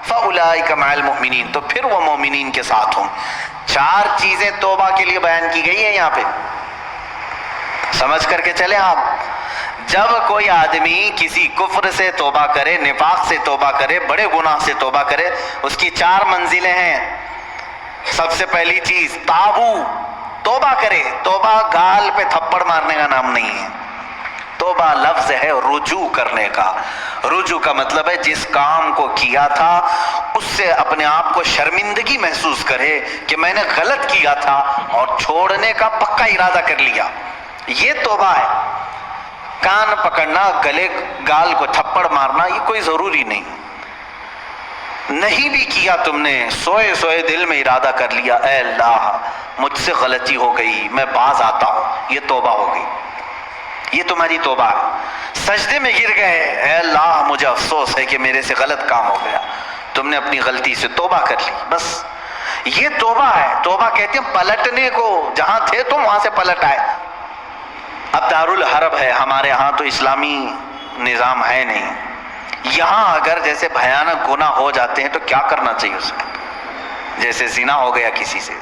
فَأُولَٰئِكَ مَعَ الْمُؤْمِنِينَ، تو پھر وہ مومنین کے ساتھ ہوں۔ 4 چیزیں توبہ کے لیے بیان کی گئی ہیں یہاں پہ، سمجھ کر کے چلیں آپ۔ جب کوئی آدمی کسی کفر سے توبہ کرے، نفاق سے توبہ کرے، بڑے گناہ سے توبہ کرے، اس کی 4 منزلیں ہیں۔ سب سے پہلی چیز تابو، توبہ کرے۔ توبہ گال پہ تھپڑ مارنے کا نام نہیں ہے، توبہ لفظ ہے رجوع کرنے کا۔ رجوع کا مطلب ہے جس کام کو کیا تھا اس سے اپنے آپ کو شرمندگی محسوس کرے کہ میں نے غلط کیا تھا اور چھوڑنے کا پکا ارادہ کر لیا، یہ توبہ ہے۔ کان پکڑنا، گلے گال کو تھپڑ مارنا یہ کوئی ضروری نہیں۔ نہیں بھی کیا تم نے، سوئے سوئے دل میں ارادہ کر لیا اے اللہ مجھ سے غلطی ہو گئی، میں باز آتا ہوں، یہ توبہ ہو گئی، یہ تمہاری توبہ ہے۔ سجدے میں گر گئے، اے اللہ مجھے افسوس ہے کہ میرے سے غلط کام ہو گیا، تم نے اپنی غلطی سے توبہ کر لی، بس یہ توبہ ہے۔ توبہ کہتے ہیں پلٹنے کو، جہاں تھے تم وہاں سے پلٹ آئے۔ اب دارالحرب ہے، ہمارے ہاں تو اسلامی نظام ہے نہیں، یہاں اگر جیسے بھیانک گناہ ہو جاتے ہیں تو کیا کرنا چاہیے اس میں؟ جیسے زنا ہو گیا کسی سے،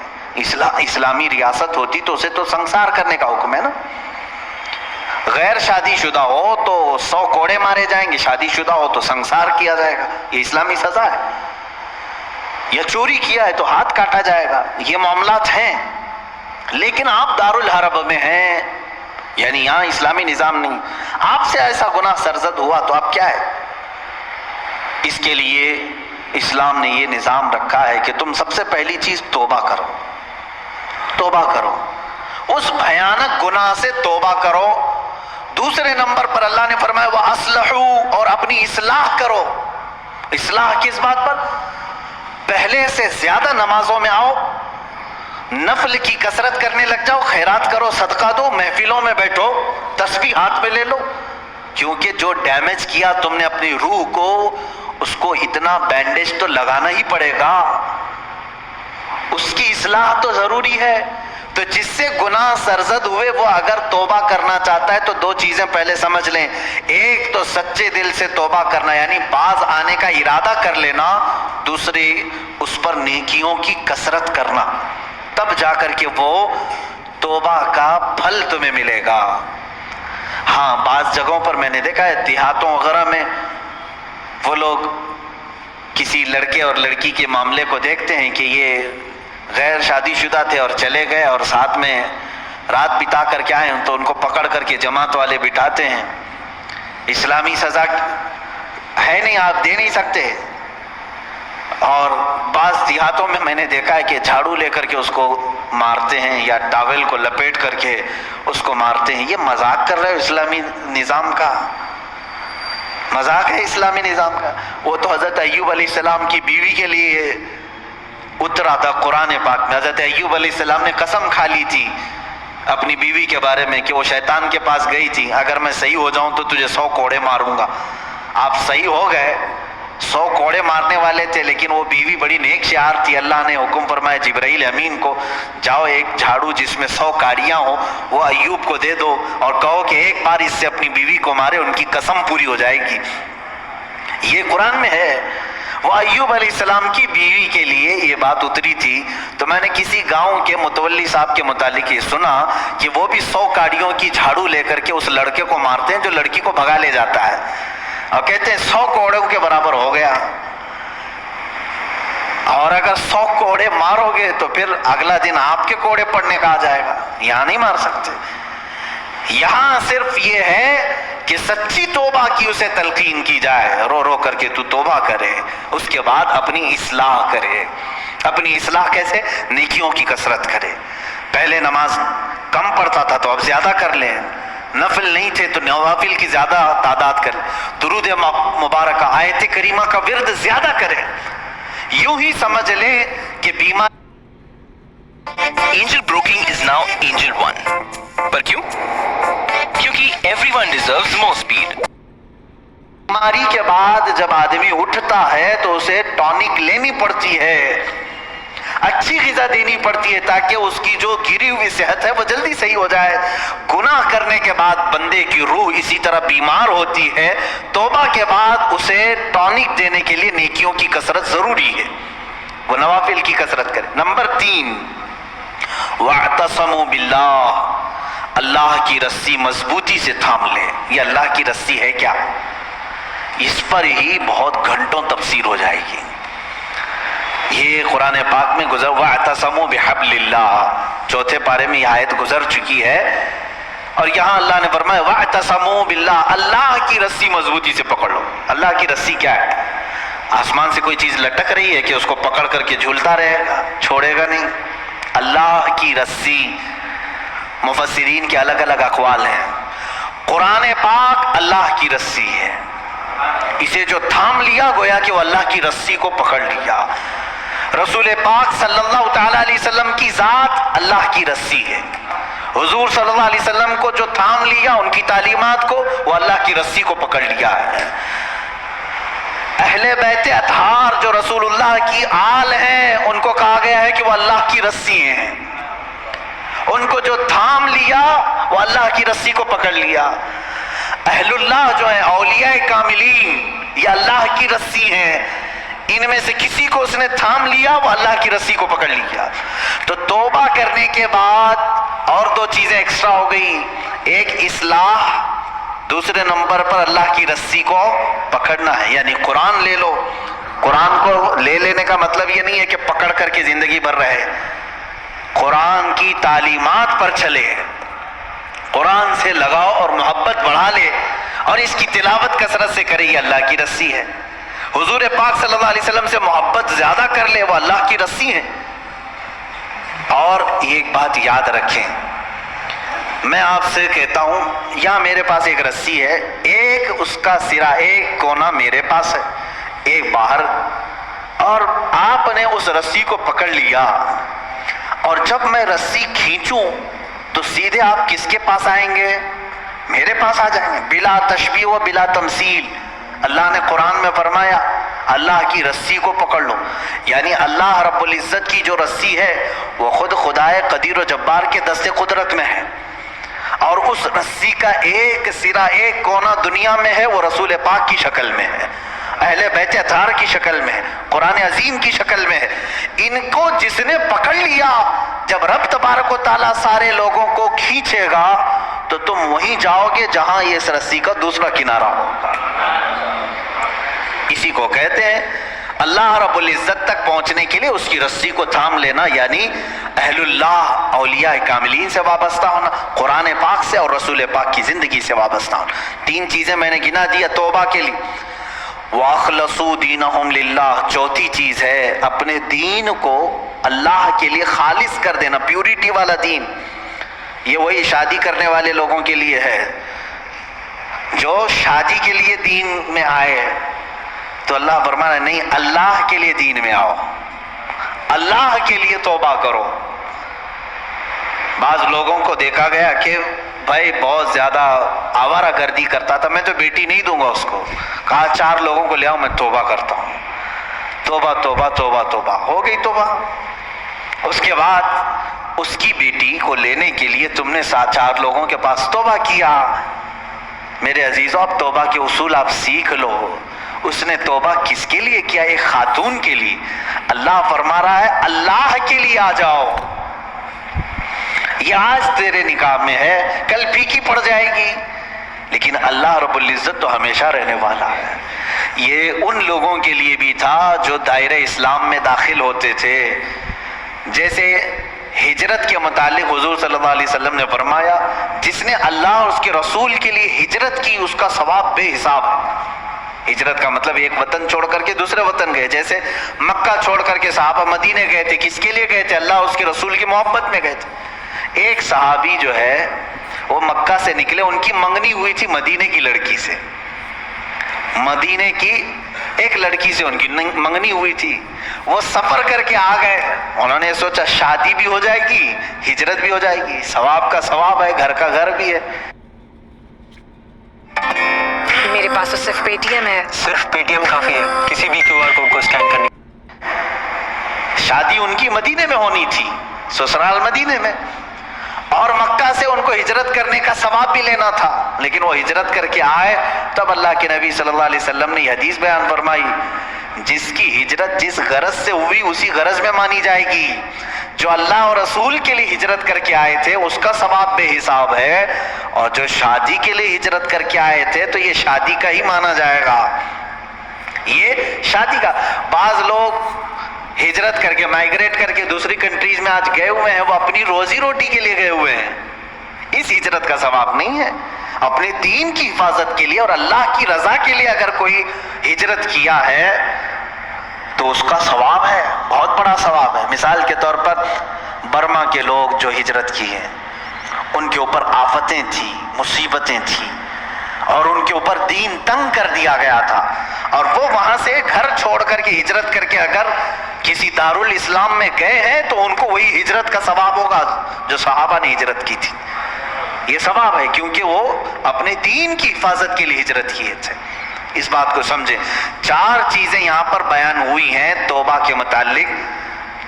اسلامی ریاست ہوتی تو اسے تو سنسار کرنے کا حکم ہے نا۔ غیر شادی شدہ ہو تو 100 کوڑے مارے جائیں گے، شادی شدہ ہو تو سنسار کیا جائے گا، یہ اسلامی سزا ہے۔ یا چوری کیا ہے تو ہاتھ کاٹا جائے گا، یہ معاملات ہیں۔ لیکن آپ دارالحرب میں ہیں، یعنی یہاں اسلامی نظام نہیں، آپ سے ایسا گناہ سرزد ہوا تو آپ کیا ہے؟ اس کے لیے اسلام نے یہ نظام رکھا ہے کہ تم سب سے پہلی چیز توبہ کرو، توبہ کرو، اس بھیانک گناہ سے توبہ کرو۔ دوسرے نمبر پر اللہ نے فرمایا وَأَصْلِحُوا، اور اپنی اصلاح کرو۔ اصلاح کس بات پر؟ پہلے سے زیادہ نمازوں میں آؤ، نفل کی کثرت کرنے لگ جاؤ، خیرات کرو، صدقہ دو، محفلوں میں بیٹھو، تسبیح ہاتھ میں لے لو، کیونکہ جو ڈیمیج کیا تم نے اپنی روح کو، اس کو اتنا بینڈیج تو لگانا ہی پڑے گا، اس کی اصلاح تو ضروری ہے۔ تو جس سے گناہ سرزد ہوئے وہ اگر توبہ کرنا چاہتا ہے تو 2 چیزیں پہلے سمجھ لیں، ایک تو سچے دل سے توبہ کرنا یعنی باز آنے کا ارادہ کر لینا، دوسری اس پر نیکیوں کی کثرت کرنا، تب جا کر کے وہ توبہ کا پھل تمہیں ملے گا۔ ہاں بعض جگہوں پر میں نے دیکھا ہے دیہاتوں وغیرہ میں وہ لوگ کسی لڑکے اور لڑکی کے معاملے کو دیکھتے ہیں کہ یہ غیر شادی شدہ تھے اور چلے گئے اور ساتھ میں رات بتا کر کے آئے تو ان کو پکڑ کر کے جماعت والے بٹھاتے ہیں۔ اسلامی سزا ہے نہیں، آپ دے نہیں سکتے۔ اور بعض دیہاتوں میں نے دیکھا ہے کہ جھاڑو لے کر کے اس کو مارتے ہیں یا ٹاول کو لپیٹ کر کے اس کو مارتے ہیں۔ یہ مذاق کر رہے ہو اسلامی نظام کا؟ مذاق ہے اسلامی نظام کا؟ وہ تو حضرت ایوب علیہ السلام کی بیوی کے لیے اترا تھا قرآن پاک میں۔ حضرت ایوب علیہ السلام نے قسم کھا لی تھی اپنی بیوی کے بارے میں کہ وہ شیطان کے پاس گئی تھی، اگر میں صحیح ہو جاؤں تو تجھے 100 کوڑے ماروں گا۔ آپ صحیح ہو گئے، 100 کوڑے مارنے والے تھے، لیکن وہ بیوی بڑی نیک شعار تھی۔ اللہ نے حکم فرمایا جبرائیل امین کو، جاؤ ایک جھاڑو جس میں 100 کاڑیاں ہوں وہ ایوب کو دے دو اور کہو کہ ایک بار اس سے اپنی بیوی کو مارے، ان کی قسم پوری ہو جائے گی۔ یہ قرآن میں ہے۔ وہ ایوب علیہ السلام کی بیوی کے لیے یہ بات اتری تھی۔ تو میں نے کسی گاؤں کے متولی صاحب کے متعلق یہ سنا کہ وہ بھی 100 کاڑیوں کی جھاڑو لے کر کے اس لڑکے کو مارتے ہیں جو لڑکی کو بھگا لے جاتا ہے، اور کہتے ہیں 100 کوڑوں کے برابر ہو گیا۔ اور اگر 100 کوڑے مارو گے تو پھر اگلا دن آپ کے کوڑے پڑنے کا آ جائے گا، یہاں نہیں مار سکتے۔ یہاں صرف یہ ہے کہ سچی توبہ کی اسے تلقین کی جائے، رو رو کر کے تو توبہ کرے، اس کے بعد اپنی اصلاح کرے۔ اپنی اصلاح کیسے؟ نیکیوں کی کثرت کرے۔ پہلے نماز کم پڑھتا تھا تو اب زیادہ کر لیں، نفل نہیں تھے تو نوافل کی زیادہ تعداد کریں، درود مبارکہ آیت کریمہ کا ورد زیادہ کریں۔ یوں ہی سمجھ لیں کہ بیمار Angel broking is now Angel One. پر کیوں؟ کیونکہ everyone deserves more speed. بیماری کے بعد جب آدمی اٹھتا ہے تو اسے ٹونک لینی پڑتی ہے۔ اچھی غذا دینی پڑتی ہے تاکہ اس کی جو گری ہوئی صحت ہے وہ جلدی صحیح ہو جائے. گناہ کرنے کے بعد بندے کی روح اسی طرح بیمار ہوتی ہے. توبہ کے بعد اسے ٹونک دینے کے لیے نیکیوں کی کثرت ضروری ہے, وہ نوافل کی کثرت کرے. نمبر 3, وَاعْتَصَمُوا بِاللَّهِ, اللہ کی رسی مضبوطی سے تھام لے. یہ اللہ کی رسی ہے کیا؟ اس پر ہی بہت گھنٹوں تفسیر ہو جائے گی. یہ قرآن پاک میں گزر وَاعْتَصَمُوا بِحَبْلِ اللَّهِ, چوتھے پارے میں یہ آیت گزر چکی ہے, اور یہاں اللہ نے فرمایا وَاعْتَصَمُوا بِاللَّهِ, اللہ کی رسی مضبوطی سے پکڑ لو. اللہ کی رسی کیا ہے؟ آسمان سے کوئی چیز لٹک رہی ہے کہ اس کو پکڑ کر کے جھولتا رہے گا, چھوڑے گا نہیں. اللہ کی رسی, مفسرین کے الگ الگ اقوال ہیں. قرآن پاک اللہ کی رسی ہے, اسے جو تھام لیا گویا کہ وہ اللہ کی رسی کو پکڑ لیا. رسول پاک صلی اللہ تعالیٰ علیہ وسلم کی ذات اللہ کی رسی ہے. حضور صلی اللہ علیہ وسلم کو جو تھام لیا, ان کی تعلیمات کو, وہ اللہ کی رسی کو پکڑ لیا ہے. اہل بیت اطہار جو رسول اللہ کی آل ہیں, ان کو کہا گیا ہے کہ وہ اللہ کی رسی ہیں. ان کو جو تھام لیا وہ اللہ کی رسی کو پکڑ لیا. اہل اللہ جو ہیں, اولیاء کاملین, یہ اللہ کی رسی ہیں. ان میں سے کسی کو اس نے تھام لیا, وہ اللہ کی رسی کو پکڑ لیا. تو توبہ کرنے کے بعد اور 2 چیزیں ایکسٹرا ہو گئی. ایک اصلاح, دوسرے نمبر پر اللہ کی رسی کو پکڑنا ہے. یعنی قرآن لے لو. قرآن کو لے لینے کا مطلب یہ نہیں ہے کہ پکڑ کر کے زندگی بھر رہے. قرآن کی تعلیمات پر چلے, قرآن سے لگاؤ اور محبت بڑھا لے, اور اس کی تلاوت کثرت سے کرے. یہ اللہ کی رسی ہے. حضور پاک صلی اللہ علیہ وسلم سے محبت زیادہ کر لے, وہ اللہ کی رسی ہے. اور ایک بات یاد رکھیں, میں آپ سے کہتا ہوں, یہاں میرے پاس ایک رسی ہے, ایک اس کا سرا, ایک کونا میرے پاس ہے, ایک باہر, اور آپ نے اس رسی کو پکڑ لیا, اور جب میں رسی کھینچوں تو سیدھے آپ کس کے پاس آئیں گے؟ میرے پاس آ جائیں گے, بلا تشبیہ و بلا تمثیل. اللہ نے قرآن میں فرمایا اللہ کی رسی کو پکڑ لو. یعنی اللہ رب العزت کی جو رسی ہے وہ خود خدائے قدیر و جبار کے دست قدرت میں ہے, اور اس رسی کا ایک سرا, ایک کونا دنیا میں ہے, وہ رسول پاک کی شکل میں ہے, اہل بیت اطہار کی شکل میں ہے, قرآن عظیم کی شکل میں ہے. ان کو جس نے پکڑ لیا, جب رب تبارک و تعالیٰ سارے لوگوں کو کھینچے گا تو تم وہیں جاؤ گے جہاں یہ اس رسی کا دوسرا کنارہ ہوگا. اسی کو کہتے ہیں اللہ رب العزت تک پہنچنے کے لیے اس کی رسی کو تھام لینا, یعنی اہل اللہ, اولیاء کاملین سے وابستہ ہونا, قرآن پاک سے اور رسول پاک کی زندگی سے وابستہ ہونا. 3 چیزیں میں نے گنا دیا توبہ کے لیے. وَأَخْلَصُوا دِينَهُمْ لِلَّهِ, چوتھی چیز ہے اپنے دین کو اللہ کے لیے خالص کر دینا, پیورٹی والا دین. یہ وہی شادی کرنے والے لوگوں کے لیے ہے, جو شادی کے لیے دین میں آئے تو اللہ فرمانا نہیں, اللہ کے لیے دین میں آؤ, اللہ کے لیے توبہ کرو. بعض لوگوں کو دیکھا گیا کہ بھائی بہت زیادہ آوارہ گردی کرتا تھا, میں تو بیٹی نہیں دوں گا اس کو. کہا 4 لوگوں کو لے آؤ, میں توبہ کرتا ہوں. توبہ توبہ توبہ توبہ, ہو گئی توبہ. اس کے بعد اس کی بیٹی کو لینے کے لیے تم نے 4 لوگوں کے پاس توبہ کیا. میرے عزیزوں, اب توبہ کے اصول آپ سیکھ لو. اس نے توبہ کس کے لیے کیا؟ ایک خاتون کے لیے. اللہ فرما رہا ہے اللہ کے لیے آ جاؤ. یہ آج تیرے نکاح میں ہے, کل پھیکی پڑ جائے گی, لیکن اللہ رب العزت تو ہمیشہ رہنے والا ہے. یہ ان لوگوں کے لیے بھی تھا جو دائرہ اسلام میں داخل ہوتے تھے. جیسے ہجرت کے متعلق حضور صلی اللہ علیہ وسلم نے فرمایا جس نے اللہ اور اس کے رسول کے لیے ہجرت کی اس کا ثواب بے حساب ہے. ہجرت کا مطلب ایک وطن چھوڑ کر کے دوسرے وطن گئے. جیسے مکہ چھوڑ کر کے صحابہ مدینے گئے تھے, کس کے لیے گئے تھے؟ اللہ اور اس کے رسول کی محبت میں گئے تھے. ایک صحابی جو ہے وہ مکہ سے نکلے, ان کی منگنی ہوئی تھی مدینے کی لڑکی سے. مدینے کی ایک لڑکی سے ان کی منگنی ہوئی تھی. وہ سفر کر کے آ گئے, انہوں نے سوچا شادی بھی ہو جائے گی, ہجرت بھی ہو جائے گی, ثواب کا ثواب ہے, گھر کا گھر بھی ہے. میرے پاس تو صرف پے ٹی ایم ہے. صرف پے ٹی ایم کافی ہے, کسی بھی کیو آر کوڈ کو اسکین کرنے. شادی ان کی مدینے میں ہونی تھی، سسرال مدینے میں، اور مکہ سے ان کو ہجرت کرنے کا ثواب بھی لینا تھا، لیکن وہ ہجرت کر کے آئے تب اللہ کے نبی صلی اللہ علیہ وسلم نے یہ حدیث بیان فرمائی، جس کی ہجرت جس غرض سے ہوئی اسی غرض میں مانی جائے گی۔ جو اللہ اور رسول کے لیے ہجرت کر کے آئے تھے اس کا ثواب بے حساب ہے، اور جو شادی کے لیے ہجرت کر کے آئے تھے تو یہ شادی کا ہی مانا جائے گا، یہ شادی کا۔ بعض لوگ ہجرت کر کے مائگریٹ کر کے دوسری کنٹریز میں آج گئے ہوئے ہیں، وہ اپنی روزی روٹی کے لیے گئے ہوئے ہیں، اس ہجرت کا ثواب نہیں ہے۔ اپنے دین کی حفاظت کے لیے اور اللہ کی رضا کے لیے اگر کوئی ہجرت کیا ہے تو اس کا ثواب ہے، بہت بڑا ثواب ہے۔ مثال کے طور پر برما کے لوگ جو ہجرت کی ہیں، ان کے اوپر آفتیں تھیں، مصیبتیں تھیں، اور ان کے اوپر دین تنگ کر دیا گیا تھا، اور وہ وہاں سے گھر چھوڑ کر کے ہجرت کر کے اگر کسی دارالاسلام میں گئے ہیں تو ان کو وہی ہجرت کا ثواب ہوگا جو صحابہ نے ہجرت کی تھی۔ یہ ثواب ہے کیونکہ وہ اپنے دین کی حفاظت کے لیے ہجرت کیے تھے۔ اس بات کو سمجھیں۔ 4 چیزیں یہاں پر بیان ہوئی ہیں توبہ کے متعلق۔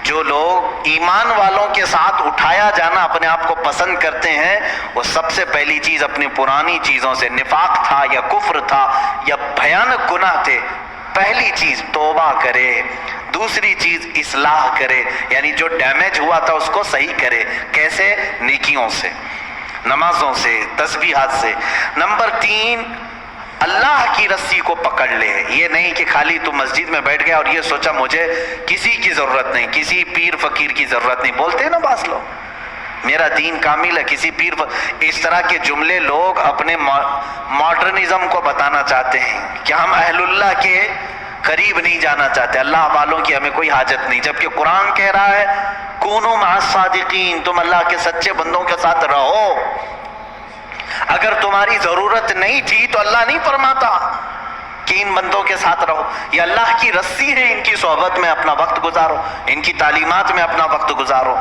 جو لوگ ایمان والوں کے ساتھ اٹھایا جانا اپنے آپ کو پسند کرتے ہیں، وہ سب سے پہلی چیز اپنی پرانی چیزوں سے، نفاق تھا یا کفر تھا یا بھیانک گناہ تھے، پہلی چیز توبہ کرے۔ دوسری چیز اصلاح کرے، یعنی جو ڈیمیج ہوا تھا اس کو صحیح کرے۔ کیسے؟ نیکیوں سے، نمازوں سے، تسبیحات سے۔ نمبر 3، اللہ کی رسی کو پکڑ لے۔ یہ نہیں کہ خالی تو مسجد میں بیٹھ گیا اور یہ سوچا مجھے کسی کی ضرورت نہیں، کسی پیر فقیر کی ضرورت نہیں، بولتے ہیں نا بعض لوگ، میرا دین کامل ہے، کسی پیر اس طرح کے جملے لوگ اپنے ماڈرنزم کو بتانا چاہتے ہیں کہ ہم اہل اللہ کے قریب نہیں جانا چاہتے، اللہ والوں کی ہمیں کوئی حاجت نہیں، جبکہ قرآن کہہ رہا ہے کونوا مع الصادقین، تم اللہ کے سچے بندوں کے ساتھ رہو۔ اگر تمہاری ضرورت نہیں تھی تو اللہ نہیں فرماتا کہ ان بندوں کے ساتھ رہو، یہ اللہ کی رسی ہے، ان کی صحبت میں اپنا وقت گزارو، ان کی تعلیمات میں اپنا وقت گزارو۔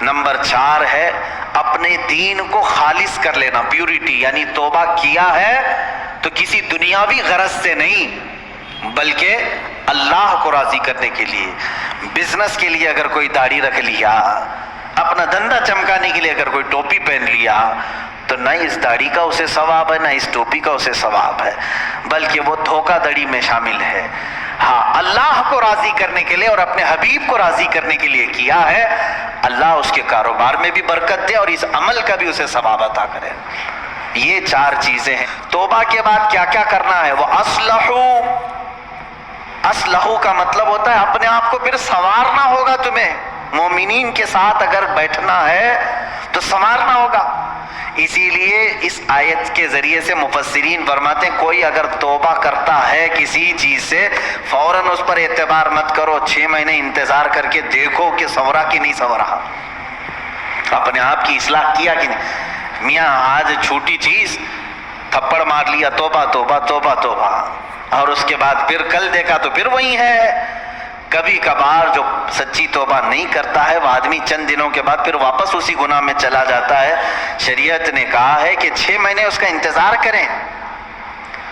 نمبر 4 ہے اپنے دین کو خالص کر لینا، پیوریٹی، یعنی توبہ کیا ہے تو کسی دنیاوی غرض سے نہیں بلکہ اللہ کو راضی کرنے کے لیے۔ بزنس کے لیے اگر کوئی داڑھی رکھ لیا، اپنا دھندا چمکانے کے لیے اگر کوئی ٹوپی پہن لیا تو نہ اس داڑھی کا اسے ثواب ہے نہ اس ٹوپی کا اسے ثواب ہے، بلکہ وہ دھوکہ دڑی میں شامل ہے۔ ہاں، اللہ کو راضی کرنے کے لیے اور اپنے حبیب کو راضی کرنے کے لیے کیا ہے، اللہ اس کے کاروبار میں بھی برکت دے اور اس عمل کا بھی اسے ثواب عطا کرے۔ یہ 4 چیزیں ہیں۔ توبہ کے بعد کیا کیا کرنا ہے؟ وہ اصلحو کا مطلب ہوتا ہے اپنے آپ کو پھر سنوارنا ہوگا تمہیں۔ مومنین کے ساتھ اگر بیٹھنا ہے تو سنوارنا ہوگا۔ اسی لیے اس آیت کے ذریعے سے مفسرین فرماتے ہیں کوئی اگر توبہ کرتا ہے کسی چیز سے، فوراً اس پر اعتبار مت کرو، 6 مہینے انتظار کر کے دیکھو کہ سنورا کہ نہیں سنورا، اپنے آپ کی اصلاح کیا کہ نہیں۔ میاں آج چھوٹی چیز تھپڑ مار لیا، توبہ توبہ توبہ توبہ، اور اس کے بعد پھر کل دیکھا تو پھر وہی ہے۔ کبھی کبھار جو سچی توبہ نہیں کرتا ہے وہ آدمی چند دنوں کے بعد پھر واپس اسی گناہ میں چلا جاتا ہے۔ شریعت نے کہا ہے کہ 6 مہینے اس کا انتظار کریں،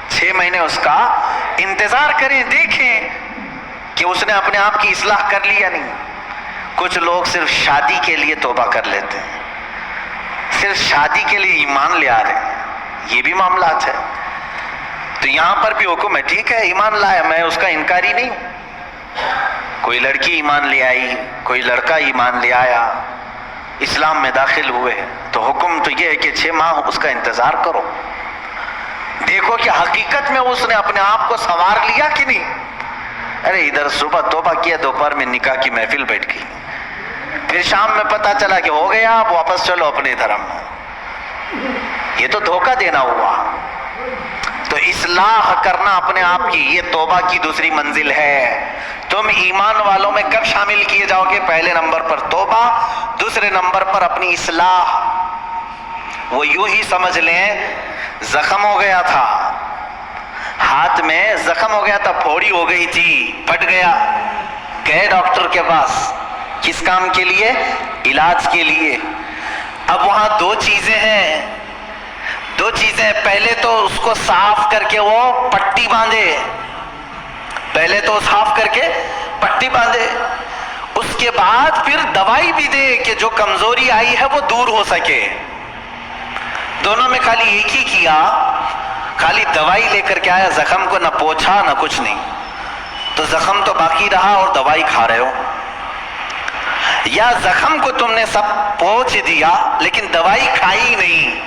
6 مہینے اس کا انتظار کریں، دیکھیں کہ اس نے اپنے آپ کی اصلاح کر لی یا نہیں۔ کچھ لوگ صرف شادی کے لیے توبہ کر لیتے ہیں، صرف شادی کے لیے ایمان لے آ رہے ہیں، یہ بھی معاملات ہے۔ تو یہاں پر بھی حکم ہے، ٹھیک ہے ایمان لایا، میں اس کا انکاری نہیں ہوں۔ کوئی لڑکی ایمان لے آئی، کوئی لڑکا ایمان لے آیا، اسلام میں داخل ہوئے، تو حکم تو یہ ہے کہ 6 ماہ اس کا انتظار کرو، دیکھو کہ حقیقت میں اس نے اپنے آپ کو سنوار لیا کہ نہیں۔ ارے ادھر صبح توبہ کیا، دوپہر میں نکاح کی محفل بیٹھ گئی، پھر شام میں پتہ چلا کہ ہو گیا، آپ واپس چلو اپنے دھرم میں، یہ تو دھوکہ دینا ہوا۔ تو اصلاح کرنا اپنے آپ کی، یہ توبہ کی دوسری منزل ہے۔ تم ایمان والوں میں کب شامل کیے جاؤ گے؟ پہلے نمبر پر توبہ، دوسرے نمبر پر اپنی اصلاح۔ وہ یوں ہی سمجھ لیں زخم ہو گیا تھا، ہاتھ میں زخم ہو گیا تھا، پھوڑی ہو گئی تھی، پھٹ گیا، گئے ڈاکٹر کے پاس، کس کام کے لیے؟ علاج کے لیے۔ اب وہاں 2 چیزیں ہیں، 2 چیزیں، پہلے تو اس کو صاف کر کے وہ پٹی باندھے، پہلے تو صاف کر کے پٹی باندھے، کے بعد پھر دوائی بھی دے کہ جو کمزوری آئی ہے وہ دور ہو سکے. دونوں میں خالی ایک ہی کیا, خالی دوائی لے کر کے آیا, زخم کو نہ پوچھا نہ کچھ نہیں. تو زخم تو باقی رہا اور دوائی کھا رہے ہو, یا زخم کو تم نے سب پوچھ دیا لیکن دوائی کھائی نہیں,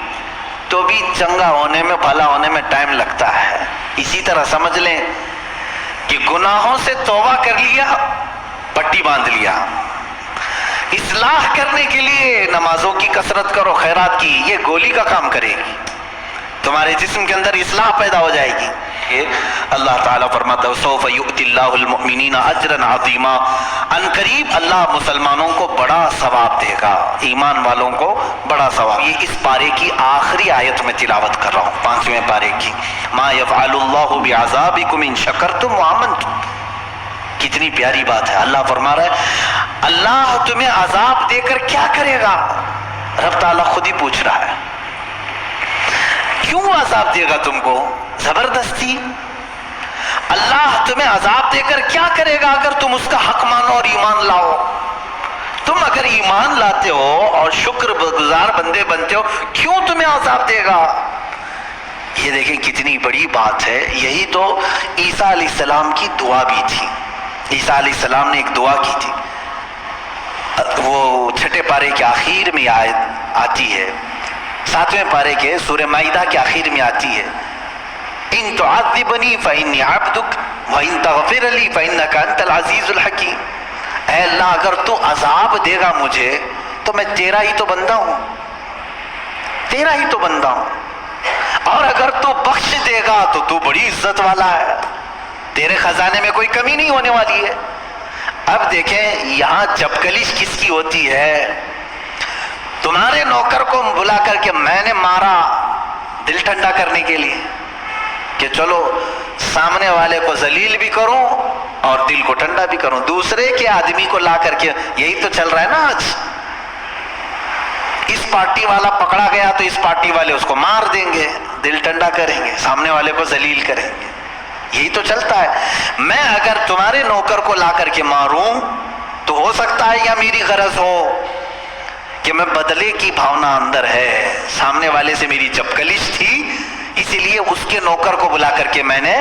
تو بھی چنگا ہونے میں, بھلا ہونے میں ٹائم لگتا ہے. اسی طرح سمجھ لیں کہ گناہوں سے توبہ کر لیا, پٹی باندھ لیا, اصلاح کرنے کے لیے نمازوں کی کثرت کرو, خیرات کی, یہ گولی کا کام کرے گی, تمہارے جسم کے اندر اصلاح پیدا ہو جائے گی. اللہ تعالیٰ فرماتا ہے سوف یؤتی اللہ المؤمنین اجرا عظیما, ان قریب اللہ مسلمانوں کو بڑا ثواب دے گا, ایمان والوں کو بڑا ثواب. یہ اس پارے کی آخری آیت میں تلاوت کر رہا ہوں, 5ویں پارے کی. ما یفعل اللہ بعذابکم ان شکرتم وآمنتم. کتنی پیاری بات ہے. اللہ فرما رہا ہے اللہ تمہیں عذاب دے کر کیا کرے گا. رب تعالیٰ خود ہی پوچھ رہا ہے کیوں عذاب دے گا تم کو, زبردستی. اللہ تمہیں عذاب دے کر کیا کرے گا اگر تم اس کا حق مانو اور ایمان لاؤ. تم اگر ایمان لاتے ہو اور شکر گزار بندے بنتے ہو, کیوں تمہیں عذاب دے گا. یہ دیکھیں کتنی بڑی بات ہے. یہی تو عیسیٰ علیہ السلام کی دعا بھی تھی. عیسیٰ علیہ السلام نے ایک دعا کی تھی, وہ 6 پارے کے آخر میں آیت آتی ہے, 7ویں پارے کے سورہ مائدہ کے آخر میں آتی ہے, ان تعذبنی فإنی عبدک وإن تغفر لی فإنک انت العزیز الحکیم. اے اللہ اگر تو عذاب دے گا مجھے تو میں تیرا ہی تو بندہ ہوں, تیرا ہی تو بندہ ہوں, اور اگر تو بخش دے گا تو تو بڑی عزت والا ہے, تیرے خزانے میں کوئی کمی نہیں ہونے والی ہے. اب دیکھیں یہاں چپکلیش کس کی ہوتی ہے. تمہارے نوکر کو بلا کر کے میں نے مارا دل ٹھنڈا کرنے کے لیے کہ چلو سامنے والے کو ذلیل بھی کروں اور دل کو ٹھنڈا بھی کروں. دوسرے کے آدمی کو لا کر کے, یہی تو چل رہا ہے نا آج, اس پارٹی والا پکڑا گیا تو اس پارٹی والے اس کو مار دیں گے, دل ٹھنڈا کریں گے, سامنے والے کو ذلیل کریں گے. یہی تو چلتا ہے. میں اگر تمہارے نوکر کو لا کر کے ماروں تو ہو سکتا ہے یا میری غرض ہو کہ میں بدلے کی بھاونا اندر ہے, سامنے والے سے میری چپکلش تھی اسی لیے اس کے نوکر کو بلا کر کے میں نے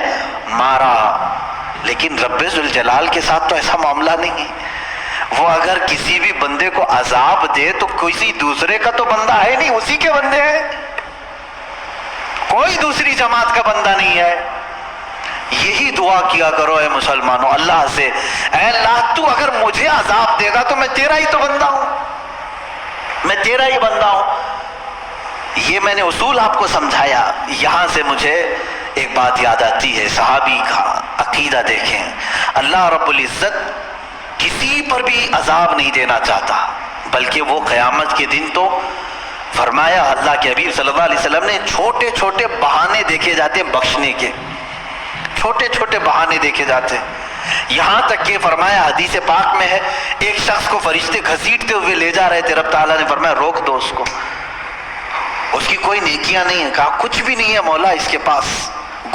مارا. لیکن رب ذوالجلال کے ساتھ تو ایسا معاملہ نہیں ہے. وہ اگر کسی بھی بندے کو عذاب دے تو کسی دوسرے کا تو بندہ ہے نہیں, اسی کے بندے ہیں, کوئی دوسری جماعت کا بندہ نہیں ہے. یہی دعا کیا کرو اے مسلمانوں اللہ سے, اے اللہ تو اگر مجھے عذاب دے گا تو میں تیرا ہی تو بندہ ہوں, میں تیرا ہی بندہ ہوں. یہ میں نے اصول آپ کو سمجھایا. یہاں سے مجھے ایک بات یاد آتی ہے, صحابی کا عقیدہ دیکھیں. اللہ رب العزت کسی پر بھی عذاب نہیں دینا چاہتا, بلکہ وہ قیامت کے دن تو فرمایا اللہ کے حبیب صلی اللہ علیہ وسلم نے چھوٹے چھوٹے بہانے دیکھے جاتے بخشنے کے, چھوٹے چھوٹے بہانے دیکھے جاتے. یہاں تک کہ فرمایا حدیث پاک میں ہے ایک شخص کو فرشتے گھسیٹتے ہوئے لے جا رہے تھے, رب تعالیٰ نے فرمایا روک دو اس کو, اس کی کوئی نیکیاں نہیں ہیں. کہا کچھ بھی نہیں ہے مولا اس کے پاس,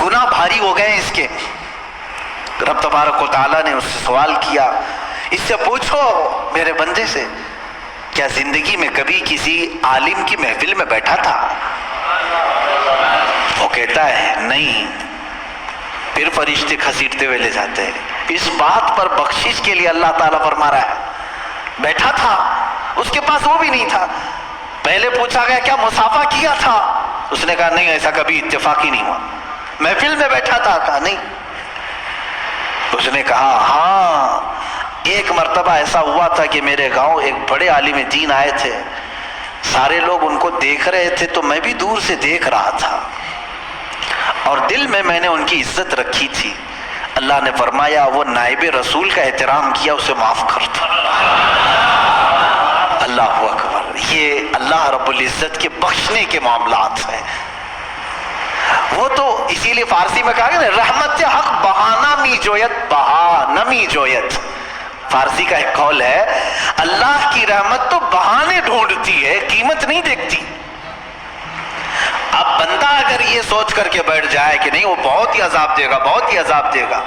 گناہ بھاری ہو گئے ہیں اس کے. رب تبارک و تعالیٰ نے اس سے سوال کیا, اس سے پوچھو میرے بندے سے کیا زندگی میں کبھی کسی عالم کی محفل میں بیٹھا تھا؟ وہ کہتا ہے نہیں. پھر فرشتے گھسیٹتے ہوئے لے جاتے ہیں. اس بات پر بخشش کے لیے اللہ تعالیٰ فرما رہا ہے بیٹھا تھا, اس کے پاس وہ بھی نہیں تھا. پہلے پوچھا گیا کیا مصافحہ کیا تھا؟ اس نے کہا نہیں ایسا کبھی اتفاق ہی نہیں ہوا. محفل میں بیٹھا تھا؟ کہا نہیں. اس نے کہا ہاں ایک مرتبہ ایسا ہوا تھا کہ میرے گاؤں ایک بڑے عالم دین آئے تھے, سارے لوگ ان کو دیکھ رہے تھے تو میں بھی دور سے دیکھ رہا تھا اور دل میں نے ان کی عزت رکھی تھی. اللہ نے فرمایا وہ نائب رسول کا احترام کیا, اسے معاف کر دو. اللہ اکبر. یہ اللہ رب العزت کے بخشنے کے معاملات ہیں. وہ تو اسی لیے فارسی میں کہا گیا نا رحمت حق بہانہ می جویت بہا نمی جویت. فارسی کا ایک قول ہے اللہ کی رحمت تو بہانے ڈھونڈتی ہے, قیمت نہیں دیکھتی. اب بندہ اگر یہ سوچ کر کے بیٹھ جائے کہ نہیں وہ بہت ہی عذاب دے گا, بہت ہی عذاب دے گا,